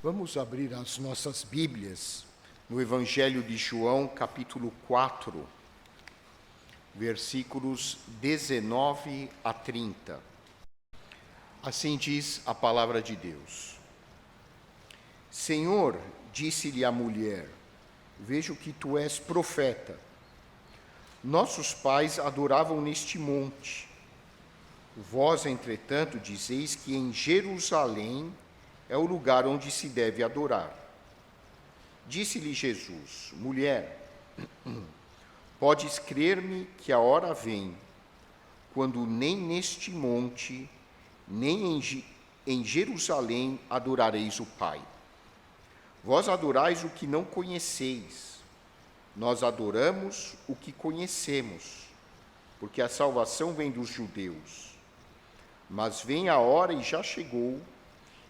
Vamos abrir as nossas Bíblias no Evangelho de João, capítulo 4, versículos 19 a 30. Assim diz a palavra de Deus. Senhor, disse-lhe a mulher, vejo que tu és profeta. Nossos pais adoravam neste monte. Vós, entretanto, dizeis que em Jerusalém é o lugar onde se deve adorar. Disse-lhe Jesus, mulher, podes crer-me que a hora vem, quando nem neste monte, nem em Jerusalém adorareis o Pai. Vós adorais o que não conheceis, nós adoramos o que conhecemos, porque a salvação vem dos judeus. Mas vem a hora, e já chegou,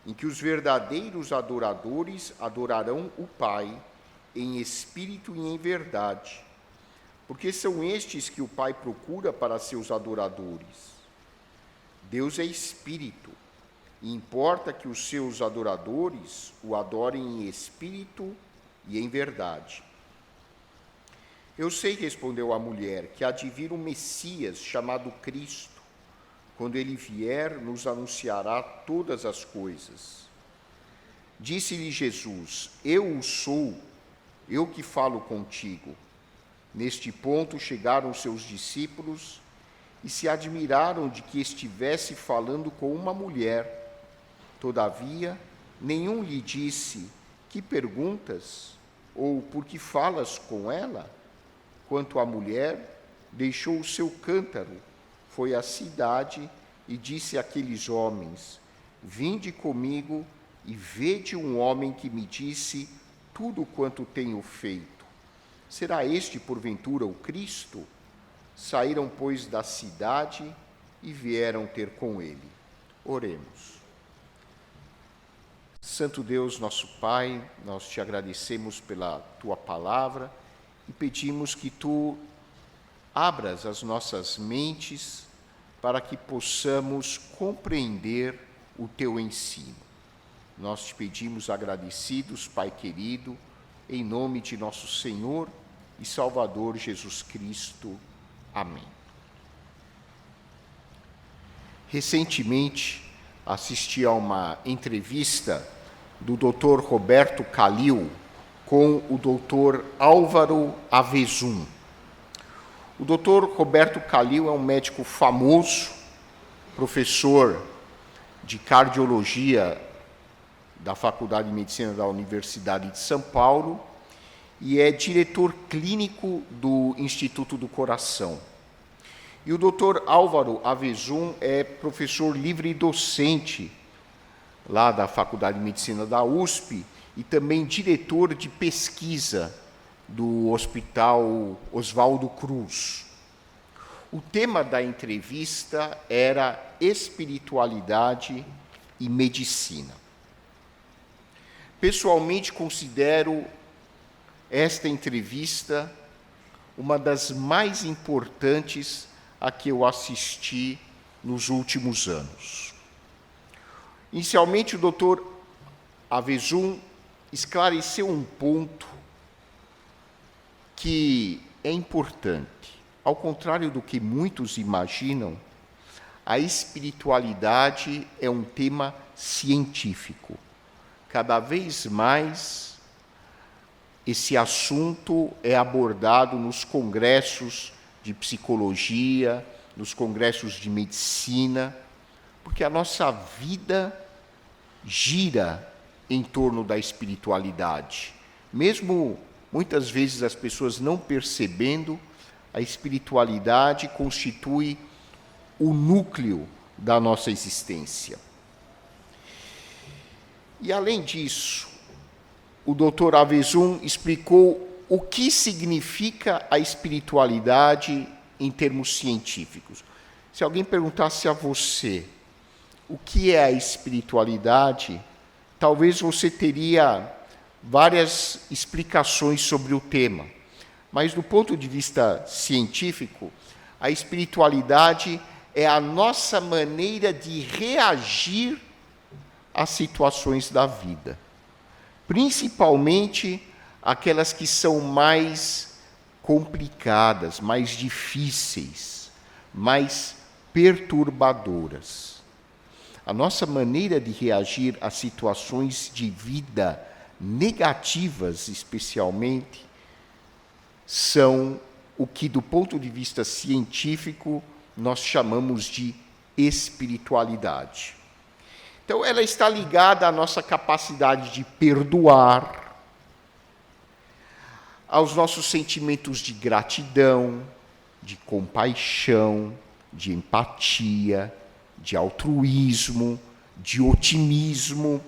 em que os verdadeiros adoradores adorarão o Pai em espírito e em verdade, porque são estes que o Pai procura para seus adoradores. Deus é espírito, e importa que os seus adoradores o adorem em espírito e em verdade. Eu sei, respondeu a mulher, que há de vir um Messias chamado Cristo. Quando ele vier, nos anunciará todas as coisas. Disse-lhe Jesus, eu o sou, eu que falo contigo. Neste ponto chegaram seus discípulos e se admiraram de que estivesse falando com uma mulher. Todavia, nenhum lhe disse, que perguntas? Ou por que falas com ela? Quanto à mulher, deixou o seu cântaro, foi à cidade e disse àqueles homens, vinde comigo e vede um homem que me disse tudo quanto tenho feito. Será este, porventura, o Cristo? Saíram, pois, da cidade e vieram ter com ele. Oremos. Santo Deus, nosso Pai, nós te agradecemos pela tua palavra e pedimos que tu abras as nossas mentes para que possamos compreender o teu ensino. Nós te pedimos agradecidos, Pai querido, em nome de nosso Senhor e Salvador Jesus Cristo. Amém. Recentemente, assisti a uma entrevista do Dr. Roberto Kallil com o Dr. Álvaro Avezum. O Dr. Roberto Kallil é um médico famoso, professor de cardiologia da Faculdade de Medicina da Universidade de São Paulo e é diretor clínico do Instituto do Coração. E o Dr. Álvaro Avezum é professor livre e docente lá da Faculdade de Medicina da USP e também diretor de pesquisa do Hospital Oswaldo Cruz. O tema da entrevista era espiritualidade e medicina. Pessoalmente, considero esta entrevista uma das mais importantes a que eu assisti nos últimos anos. Inicialmente, o Dr. Avezum esclareceu um ponto que é importante. Ao contrário do que muitos imaginam, a espiritualidade é um tema científico. Cada vez mais, esse assunto é abordado nos congressos de psicologia, nos congressos de medicina, porque a nossa vida gira em torno da espiritualidade. Mesmo muitas vezes as pessoas não percebendo, a espiritualidade constitui o núcleo da nossa existência. E além disso, o Dr. Avezum explicou o que significa a espiritualidade em termos científicos. Se alguém perguntasse a você o que é a espiritualidade, talvez você teria várias explicações sobre o tema. Mas, do ponto de vista científico, a espiritualidade é a nossa maneira de reagir às situações da vida. principalmente aquelas que são mais complicadas, mais difíceis, mais perturbadoras. A nossa maneira de reagir a situações de vida negativas, especialmente, são o que, do ponto de vista científico, nós chamamos de espiritualidade. Então, ela está ligada à nossa capacidade de perdoar, aos nossos sentimentos de gratidão, de compaixão, de empatia, de altruísmo, de otimismo,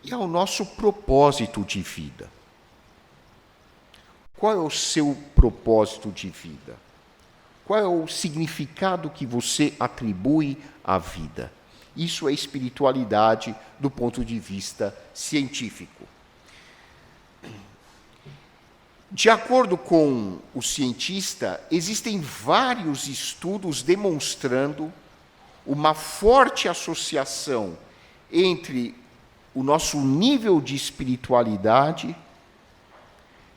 e ao nosso propósito de vida. Qual é o seu propósito de vida? Qual é o significado que você atribui à vida? Isso é espiritualidade do ponto de vista científico. De acordo com o cientista, existem vários estudos demonstrando uma forte associação entre o nosso nível de espiritualidade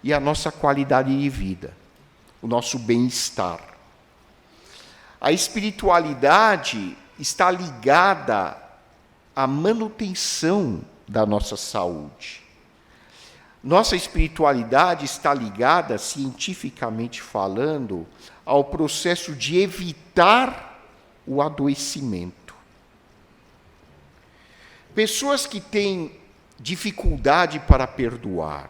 e a nossa qualidade de vida, o nosso bem-estar. A espiritualidade está ligada à manutenção da nossa saúde. Nossa espiritualidade está ligada, cientificamente falando, ao processo de evitar o adoecimento. Pessoas que têm dificuldade para perdoar,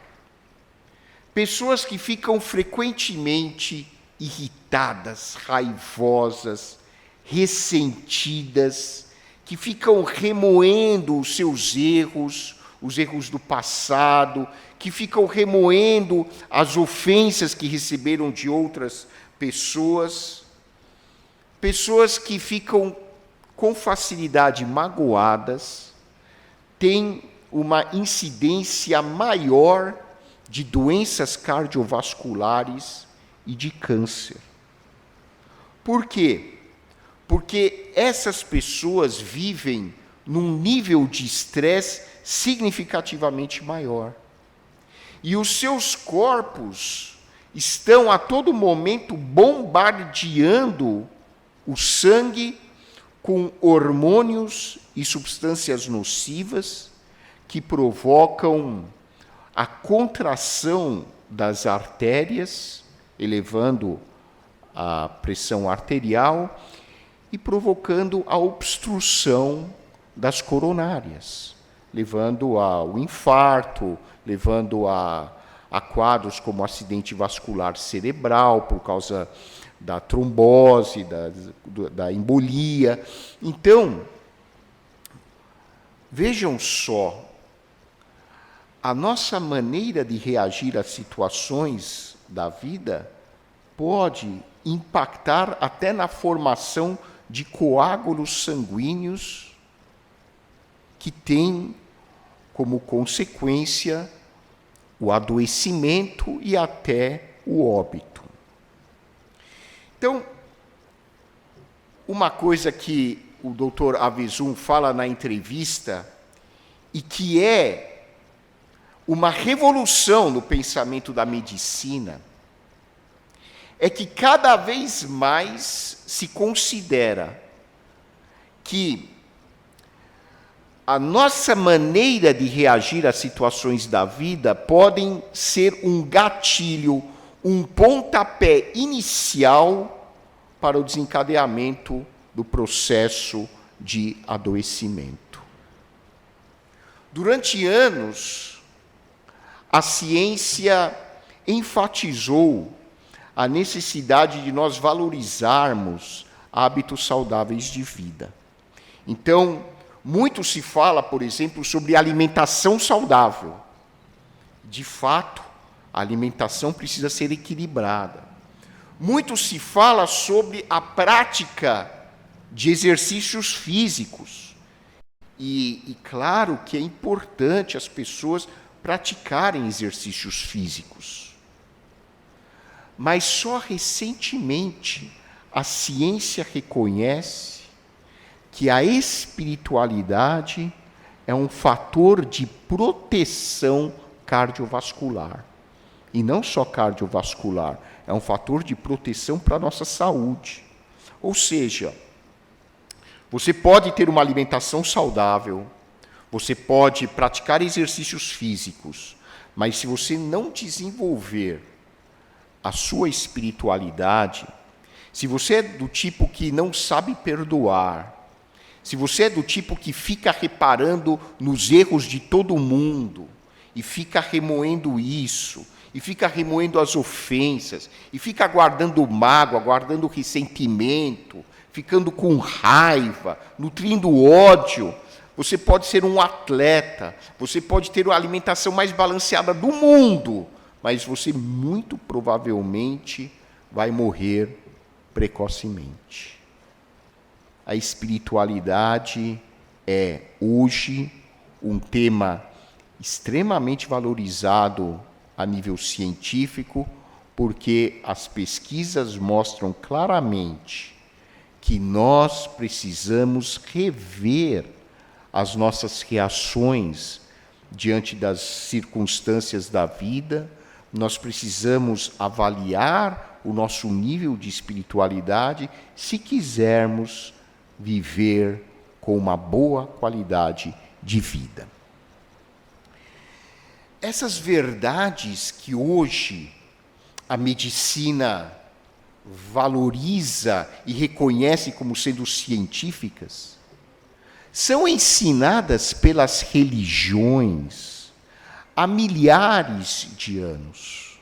pessoas que ficam frequentemente irritadas, raivosas, ressentidas, que ficam remoendo os seus erros, os erros do passado, que ficam remoendo as ofensas que receberam de outras pessoas, pessoas que ficam com facilidade magoadas, têm uma incidência maior de doenças cardiovasculares e de câncer. Por quê? Porque essas pessoas vivem num nível de estresse significativamente maior. E os seus corpos estão a todo momento bombardeando o sangue com hormônios e substâncias nocivas que provocam a contração das artérias, elevando a pressão arterial e provocando a obstrução das coronárias, levando ao infarto, levando a quadros como acidente vascular cerebral, por causa da trombose, da embolia. Então, vejam só, a nossa maneira de reagir a situações da vida pode impactar até na formação de coágulos sanguíneos que têm como consequência o adoecimento e até o óbito. Então, uma coisa que o Dr. Avezum fala na entrevista e que é uma revolução no pensamento da medicina é que cada vez mais se considera que a nossa maneira de reagir às situações da vida podem ser um gatilho, um pontapé inicial para o desencadeamento do processo de adoecimento. Durante anos, a ciência enfatizou a necessidade de nós valorizarmos hábitos saudáveis de vida. Então, muito se fala, por exemplo, sobre alimentação saudável. De fato, a alimentação precisa ser equilibrada. Muito se fala sobre a prática de exercícios físicos. E claro que é importante as pessoas praticarem exercícios físicos. Mas só recentemente a ciência reconhece que a espiritualidade é um fator de proteção cardiovascular. E não só cardiovascular, é um fator de proteção para a nossa saúde. Ou seja, você pode ter uma alimentação saudável, você pode praticar exercícios físicos, mas se você não desenvolver a sua espiritualidade, se você é do tipo que não sabe perdoar, se você é do tipo que fica reparando nos erros de todo mundo, e fica remoendo isso, e fica remoendo as ofensas, e fica guardando mágoa, guardando ressentimento, ficando com raiva, nutrindo ódio, você pode ser um atleta, você pode ter a alimentação mais balanceada do mundo, mas você muito provavelmente vai morrer precocemente. A espiritualidade é hoje um tema extremamente valorizado a nível científico, porque as pesquisas mostram claramente que nós precisamos rever as nossas reações diante das circunstâncias da vida, nós precisamos avaliar o nosso nível de espiritualidade se quisermos viver com uma boa qualidade de vida. Essas verdades que hoje a medicina valoriza e reconhece como sendo científicas, são ensinadas pelas religiões há milhares de anos.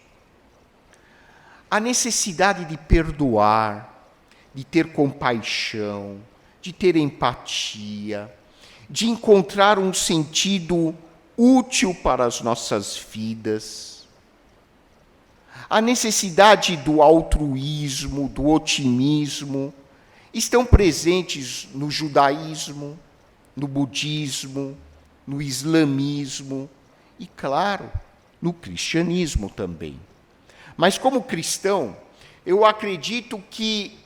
A necessidade de perdoar, de ter compaixão, de ter empatia, de encontrar um sentido útil para as nossas vidas. A necessidade do altruísmo, do otimismo, estão presentes no judaísmo, no budismo, no islamismo e, claro, no cristianismo também. Mas como cristão, eu acredito que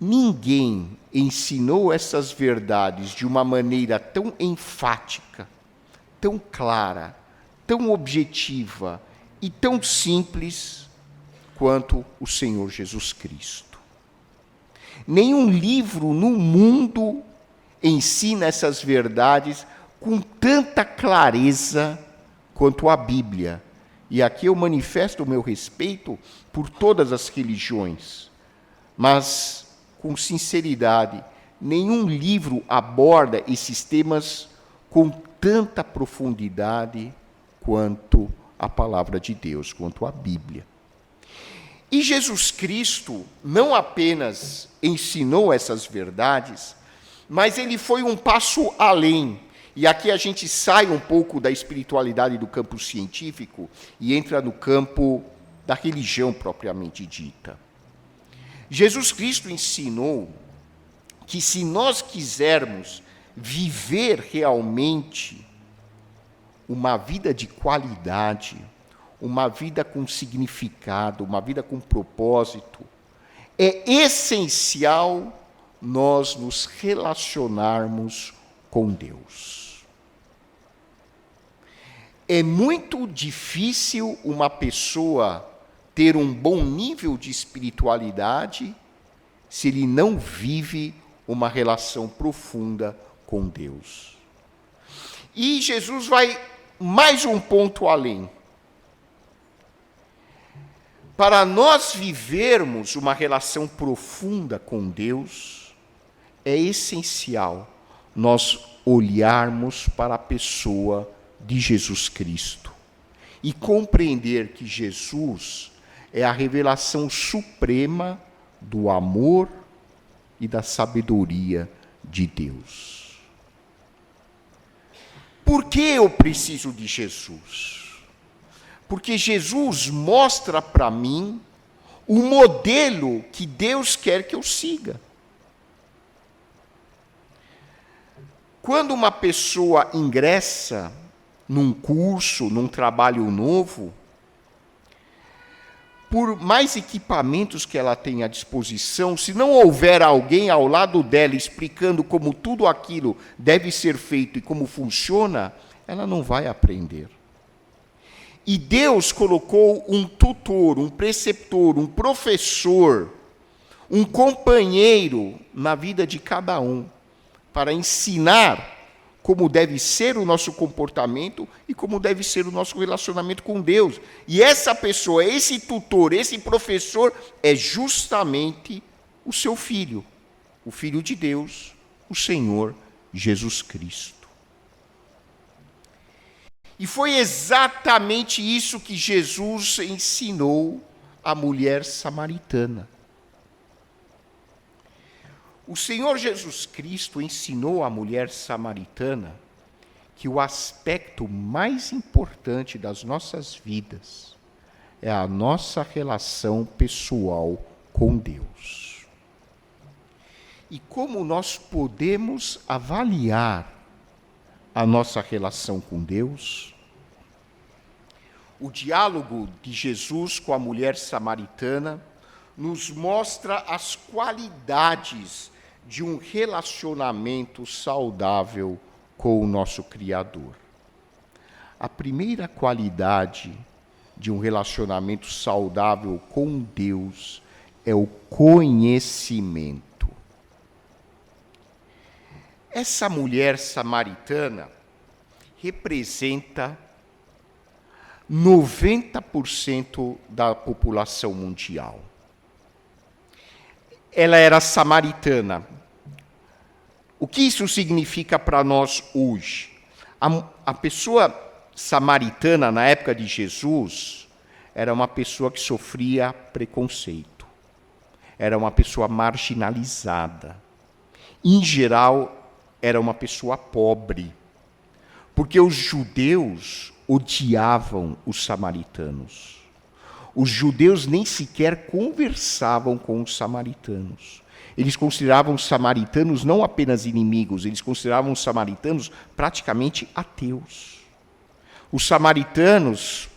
ninguém ensinou essas verdades de uma maneira tão enfática, tão clara, tão objetiva e tão simples quanto o Senhor Jesus Cristo. Nenhum livro no mundo ensina essas verdades com tanta clareza quanto a Bíblia. E aqui eu manifesto o meu respeito por todas as religiões, mas, com sinceridade, nenhum livro aborda esses temas com tanta profundidade quanto a palavra de Deus, quanto a Bíblia. E Jesus Cristo não apenas ensinou essas verdades, mas ele foi um passo além. E aqui a gente sai um pouco da espiritualidade do campo científico e entra no campo da religião propriamente dita. Jesus Cristo ensinou que se nós quisermos viver realmente uma vida de qualidade, uma vida com significado, uma vida com propósito, é essencial nós nos relacionarmos com Deus. É muito difícil uma pessoa ter um bom nível de espiritualidade se ele não vive uma relação profunda com Deus. E Jesus vai mais um ponto além. Para nós vivermos uma relação profunda com Deus, é essencial nós olharmos para a pessoa de Jesus Cristo e compreender que Jesus é a revelação suprema do amor e da sabedoria de Deus. Por que eu preciso de Jesus? Porque Jesus mostra para mim o modelo que Deus quer que eu siga. Quando uma pessoa ingressa num curso, num trabalho novo, por mais equipamentos que ela tenha à disposição, se não houver alguém ao lado dela explicando como tudo aquilo deve ser feito e como funciona, ela não vai aprender. E Deus colocou um tutor, um preceptor, um professor, um companheiro na vida de cada um, para ensinar como deve ser o nosso comportamento e como deve ser o nosso relacionamento com Deus. E essa pessoa, esse tutor, esse professor, é justamente o seu filho, o Filho de Deus, o Senhor Jesus Cristo. E foi exatamente isso que Jesus ensinou à mulher samaritana. O Senhor Jesus Cristo ensinou à mulher samaritana que o aspecto mais importante das nossas vidas é a nossa relação pessoal com Deus. E como nós podemos avaliar a nossa relação com Deus? O diálogo de Jesus com a mulher samaritana nos mostra as qualidades de um relacionamento saudável com o nosso Criador. A primeira qualidade de um relacionamento saudável com Deus é o conhecimento. Essa mulher samaritana representa 90% da população mundial. Ela era samaritana. O que isso significa para nós hoje? A pessoa samaritana, na época de Jesus, era uma pessoa que sofria preconceito. Era uma pessoa marginalizada. Em geral, era uma pessoa pobre. Porque os judeus odiavam os samaritanos. Os judeus nem sequer conversavam com os samaritanos. Eles consideravam os samaritanos não apenas inimigos, eles consideravam os samaritanos praticamente ateus. Os samaritanos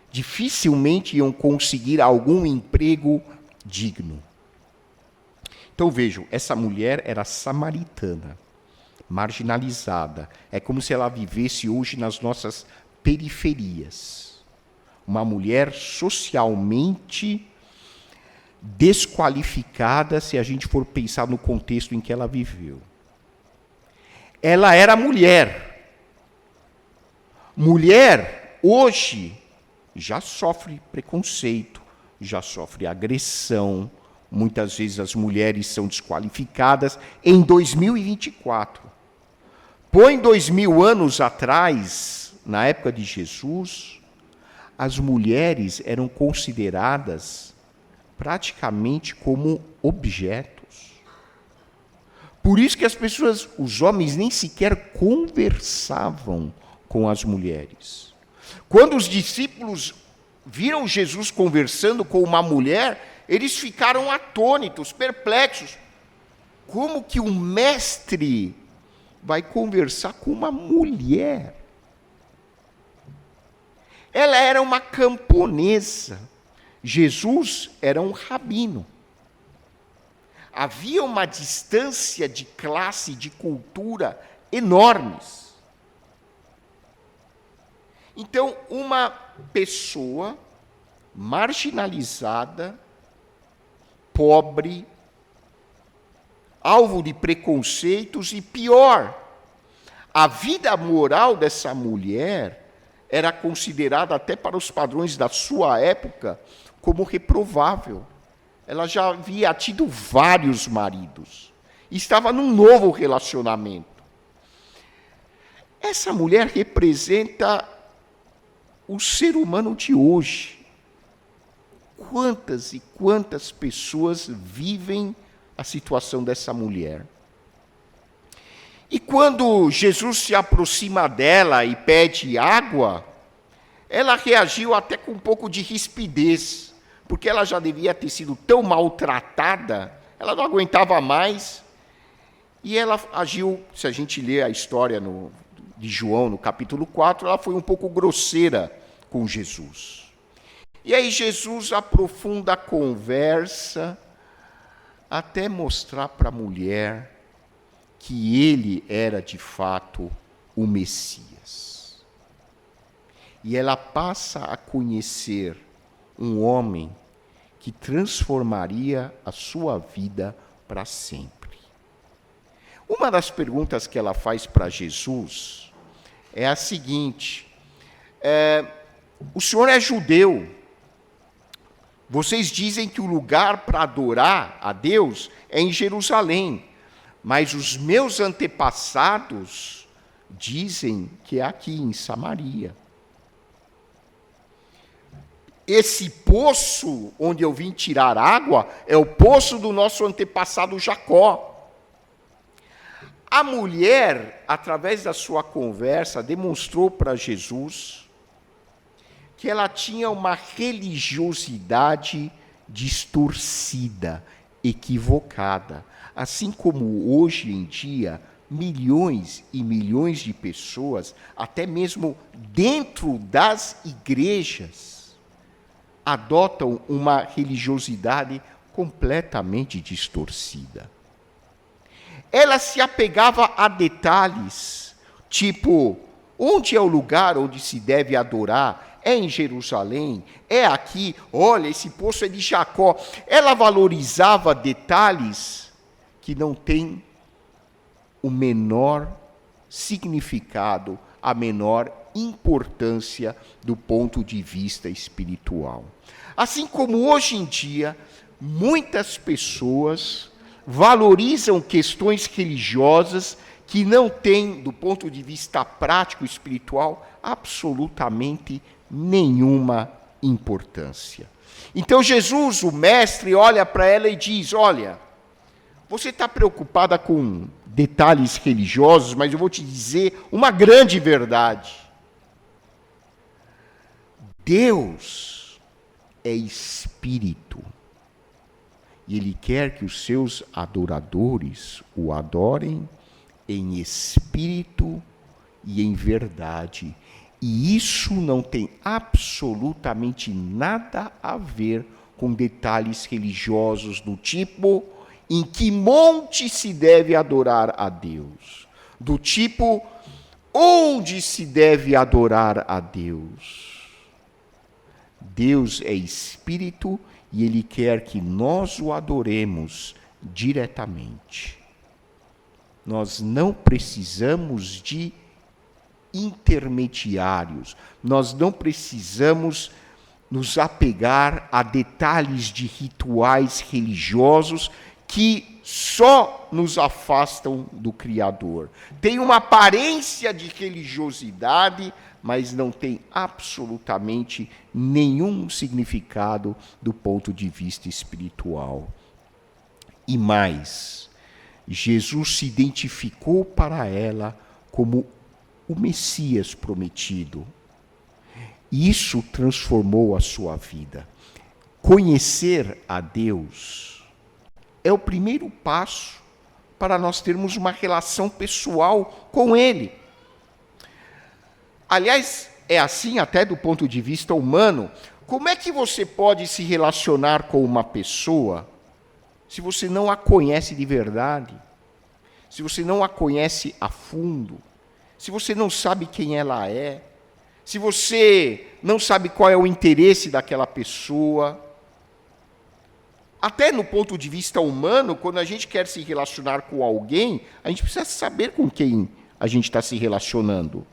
dificilmente iam conseguir algum emprego digno. Então vejam, essa mulher era samaritana, marginalizada. É como se ela vivesse hoje nas nossas periferias. Uma mulher socialmente desqualificada, se a gente for pensar no contexto em que ela viveu. Ela era mulher. Mulher, hoje, já sofre preconceito, já sofre agressão. Muitas vezes as mulheres são desqualificadas. Em 2024. Põe 2000 anos atrás, na época de Jesus, as mulheres eram consideradas praticamente como objetos. Por isso que as pessoas, os homens, nem sequer conversavam com as mulheres. Quando os discípulos viram Jesus conversando com uma mulher, eles ficaram atônitos, perplexos. Como que um mestre vai conversar com uma mulher? Ela era uma camponesa. Jesus era um rabino. Havia uma distância de classe, de cultura enormes. Então, uma pessoa marginalizada, pobre, alvo de preconceitos e pior, a vida moral dessa mulher era considerada, até para os padrões da sua época, como reprovável. Ela já havia tido vários maridos. E estava num novo relacionamento. Essa mulher representa o ser humano de hoje. Quantas e quantas pessoas vivem a situação dessa mulher? E quando Jesus se aproxima dela e pede água, ela reagiu até com um pouco de rispidez, porque ela já devia ter sido tão maltratada, ela não aguentava mais, e ela agiu, se a gente lê a história de João, no capítulo 4, ela foi um pouco grosseira com Jesus. E aí Jesus aprofunda a conversa até mostrar para a mulher que ele era de fato o Messias. E ela passa a conhecer um homem que transformaria a sua vida para sempre. Uma das perguntas que ela faz para Jesus é a seguinte: o senhor é judeu, vocês dizem que o lugar para adorar a Deus é em Jerusalém, mas os meus antepassados dizem que é aqui em Samaria. Esse poço onde eu vim tirar água é o poço do nosso antepassado Jacó. A mulher, através da sua conversa, demonstrou para Jesus que ela tinha uma religiosidade distorcida, equivocada. Assim como hoje em dia, milhões e milhões de pessoas, até mesmo dentro das igrejas, adotam uma religiosidade completamente distorcida. Ela se apegava a detalhes, tipo, onde é o lugar onde se deve adorar? É em Jerusalém? É aqui? Olha, esse poço é de Jacó. Ela valorizava detalhes que não têm o menor significado, a menor importância do ponto de vista espiritual. Assim como hoje em dia, muitas pessoas valorizam questões religiosas que não têm, do ponto de vista prático espiritual, absolutamente nenhuma importância. Então Jesus, o mestre, olha para ela e diz: olha, você está preocupada com detalhes religiosos, mas eu vou te dizer uma grande verdade. Deus é espírito. E Ele quer que os seus adoradores o adorem em espírito e em verdade. E isso não tem absolutamente nada a ver com detalhes religiosos do tipo em que monte se deve adorar a Deus, do tipo onde se deve adorar a Deus. Deus é espírito e Ele quer que nós o adoremos diretamente. Nós não precisamos de intermediários, nós não precisamos nos apegar a detalhes de rituais religiosos que só nos afastam do Criador. Tem uma aparência de religiosidade, mas não tem absolutamente nenhum significado do ponto de vista espiritual. E mais, Jesus se identificou para ela como o Messias prometido. E isso transformou a sua vida. Conhecer a Deus é o primeiro passo para nós termos uma relação pessoal com Ele. Aliás, é assim até do ponto de vista humano. Como é que você pode se relacionar com uma pessoa se você não a conhece de verdade? Se você não a conhece a fundo? Se você não sabe quem ela é? Se você não sabe qual é o interesse daquela pessoa? Até no ponto de vista humano, quando a gente quer se relacionar com alguém, a gente precisa saber com quem a gente está se relacionando.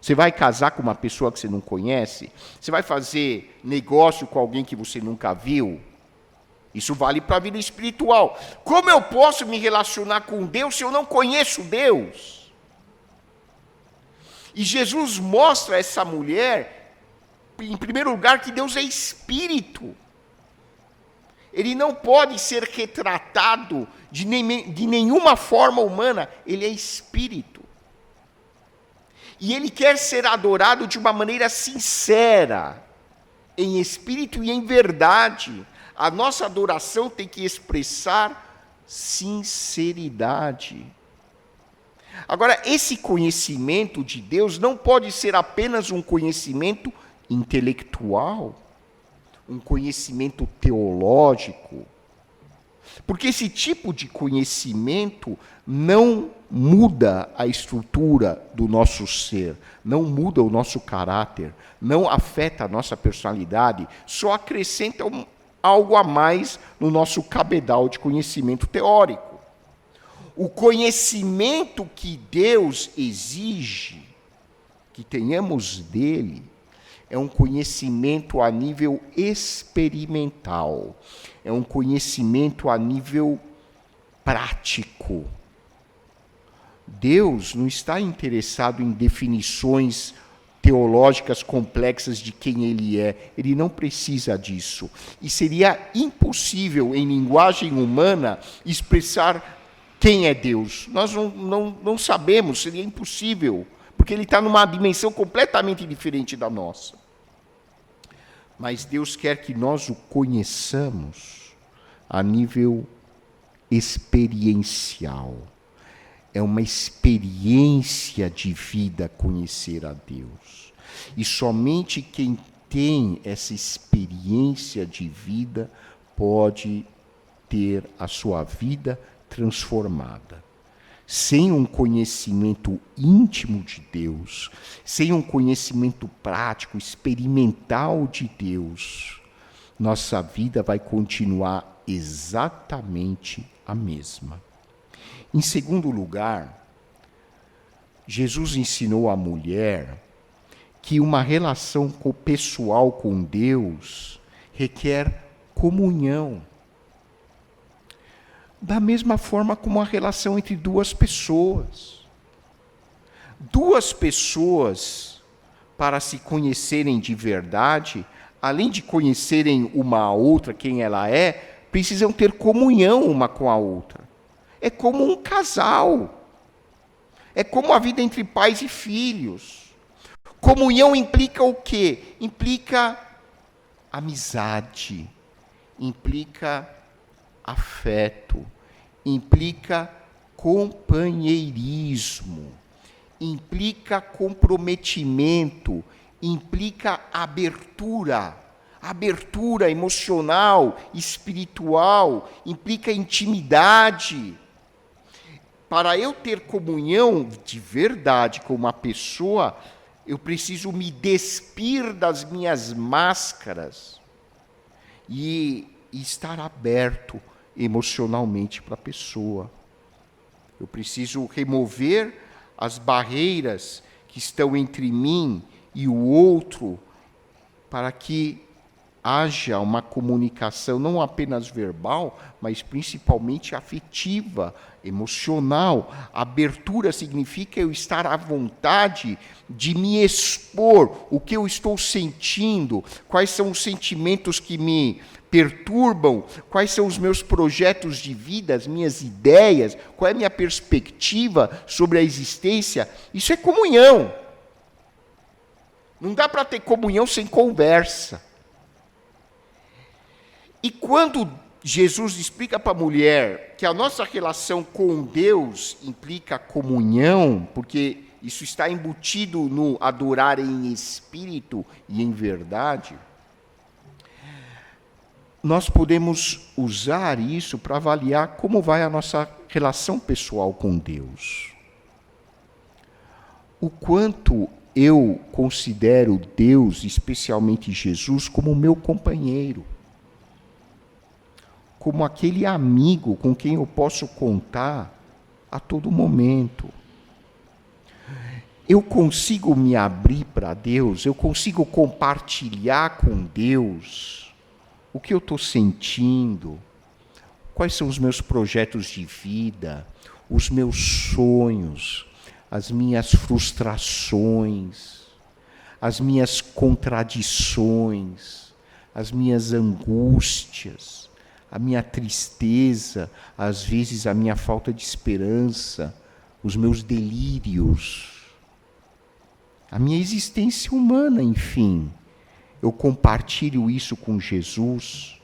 Você vai casar com uma pessoa que você não conhece? Você vai fazer negócio com alguém que você nunca viu? Isso vale para a vida espiritual. Como eu posso me relacionar com Deus se eu não conheço Deus? E Jesus mostra a essa mulher, em primeiro lugar, que Deus é espírito. Ele não pode ser retratado de nenhuma forma humana. Ele é espírito. E ele quer ser adorado de uma maneira sincera, em espírito e em verdade. A nossa adoração tem que expressar sinceridade. Agora, esse conhecimento de Deus não pode ser apenas um conhecimento intelectual. um conhecimento teológico, porque esse tipo de conhecimento não muda a estrutura do nosso ser, não muda o nosso caráter, não afeta a nossa personalidade, só acrescenta algo a mais no nosso cabedal de conhecimento teórico. O conhecimento que Deus exige que tenhamos dele é um conhecimento a nível experimental, é um conhecimento a nível prático. Deus não está interessado em definições teológicas complexas de quem ele é. Ele não precisa disso. E seria impossível, em linguagem humana, expressar quem é Deus. Nós não sabemos, seria impossível, porque ele está numa dimensão completamente diferente da nossa. Mas Deus quer que nós o conheçamos a nível experiencial. É uma experiência de vida conhecer a Deus. E somente quem tem essa experiência de vida pode ter a sua vida transformada. Sem um conhecimento íntimo de Deus, sem um conhecimento prático, experimental de Deus, nossa vida vai continuar exatamente a mesma. Em segundo lugar, Jesus ensinou à mulher que uma relação pessoal com Deus requer comunhão. Da mesma forma como a relação entre duas pessoas. Duas pessoas, para se conhecerem de verdade, além de conhecerem uma a outra, quem ela é, precisam ter comunhão uma com a outra. É como um casal. É como a vida entre pais e filhos. Comunhão implica o quê? Implica amizade, implica afeto, implica companheirismo, implica comprometimento, implica abertura emocional, espiritual, implica intimidade. Para eu ter comunhão de verdade com uma pessoa, eu preciso me despir das minhas máscaras e estar aberto emocionalmente para a pessoa. Eu preciso remover as barreiras que estão entre mim e o outro, para que haja uma comunicação não apenas verbal, mas principalmente afetiva, emocional. Abertura significa eu estar à vontade de me expor, o que eu estou sentindo, quais são os sentimentos que me perturbam, quais são os meus projetos de vida, as minhas ideias, qual é a minha perspectiva sobre a existência. Isso é comunhão. Não dá para ter comunhão sem conversa. E quando Jesus explica para a mulher que a nossa relação com Deus implica comunhão, porque isso está embutido no adorar em espírito e em verdade, nós podemos usar isso para avaliar como vai a nossa relação pessoal com Deus. O quanto eu considero Deus, especialmente Jesus, como meu companheiro, como aquele amigo com quem eu posso contar a todo momento. Eu consigo me abrir para Deus, eu consigo compartilhar com Deus o que eu estou sentindo, quais são os meus projetos de vida, os meus sonhos, as minhas frustrações, as minhas contradições, as minhas angústias, a minha tristeza, às vezes a minha falta de esperança, os meus delírios, a minha existência humana, enfim. Eu compartilho isso com Jesus,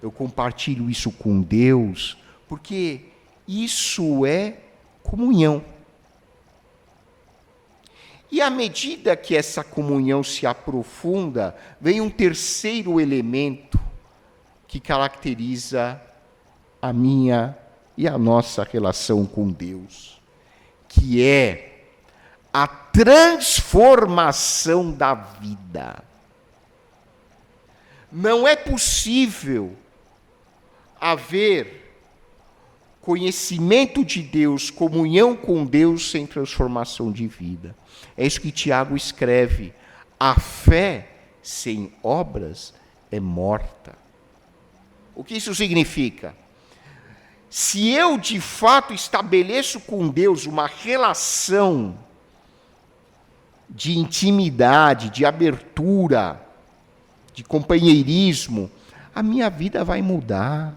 eu compartilho isso com Deus, porque isso é comunhão. E à medida que essa comunhão se aprofunda, vem um terceiro elemento que caracteriza a minha e a nossa relação com Deus, que é a transformação da vida. Não é possível haver conhecimento de Deus, comunhão com Deus, sem transformação de vida. É isso que Tiago escreve. A fé sem obras é morta. O que isso significa? Se eu, de fato, estabeleço com Deus uma relação de intimidade, de abertura, de companheirismo, a minha vida vai mudar.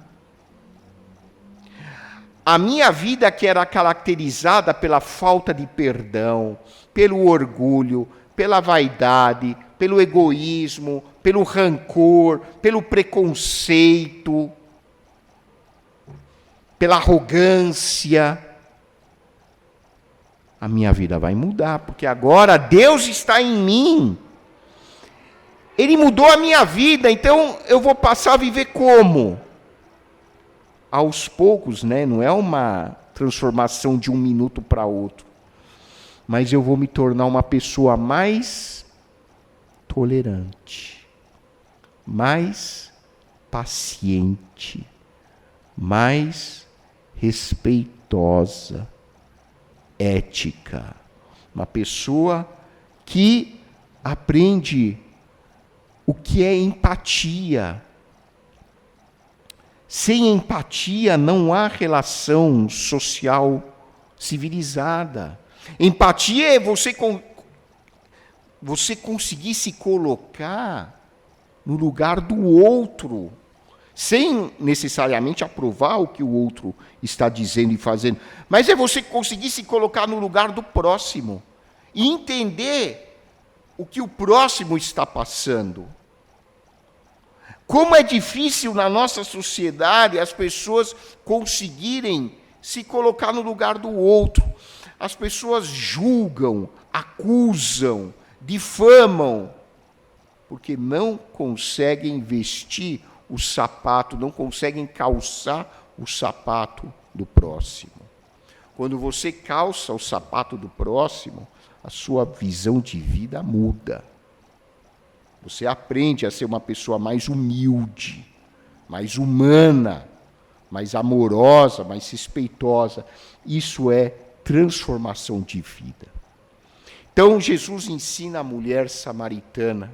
A minha vida, que era caracterizada pela falta de perdão, pelo orgulho, pela vaidade, pelo egoísmo, pelo rancor, pelo preconceito, pela arrogância, a minha vida vai mudar, porque agora Deus está em mim. Ele mudou a minha vida, então eu vou passar a viver como? Aos poucos, né? Não é uma transformação de um minuto para outro. Mas eu vou me tornar uma pessoa mais tolerante, mais paciente, mais respeitosa, ética. Uma pessoa que aprende o que é empatia. Sem empatia não há relação social civilizada. Empatia é você conseguir se colocar no lugar do outro, sem necessariamente aprovar o que o outro está dizendo e fazendo, mas é você conseguir se colocar no lugar do próximo e entender o que o próximo está passando. Como é difícil na nossa sociedade as pessoas conseguirem se colocar no lugar do outro. As pessoas julgam, acusam, difamam, porque não conseguem vestir o sapato, não conseguem calçar o sapato do próximo. Quando você calça o sapato do próximo, a sua visão de vida muda. Você aprende a ser uma pessoa mais humilde, mais humana, mais amorosa, mais respeitosa. Isso é transformação de vida. Então, Jesus ensina a mulher samaritana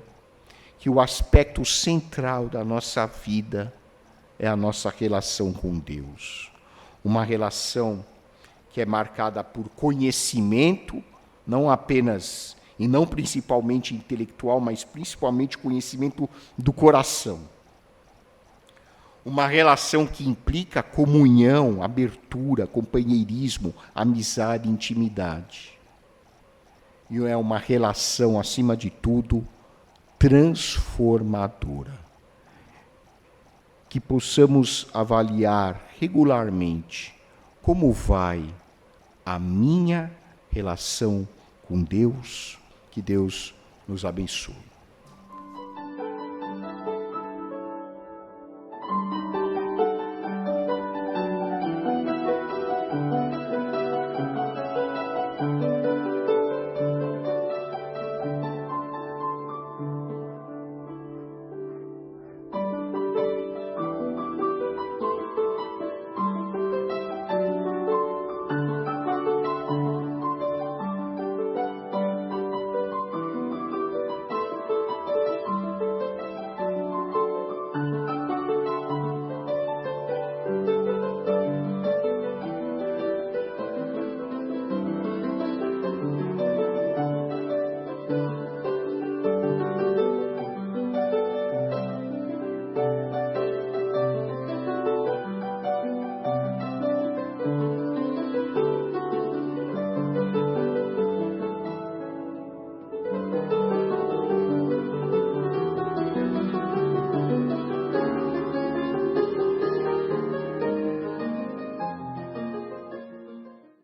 que o aspecto central da nossa vida é a nossa relação com Deus. Uma relação que é marcada por conhecimento, não apenas e não principalmente intelectual, mas principalmente conhecimento do coração. Uma relação que implica comunhão, abertura, companheirismo, amizade, intimidade. E é uma relação, acima de tudo, transformadora. Que possamos avaliar regularmente como vai a minha relação com Deus. Que Deus nos abençoe.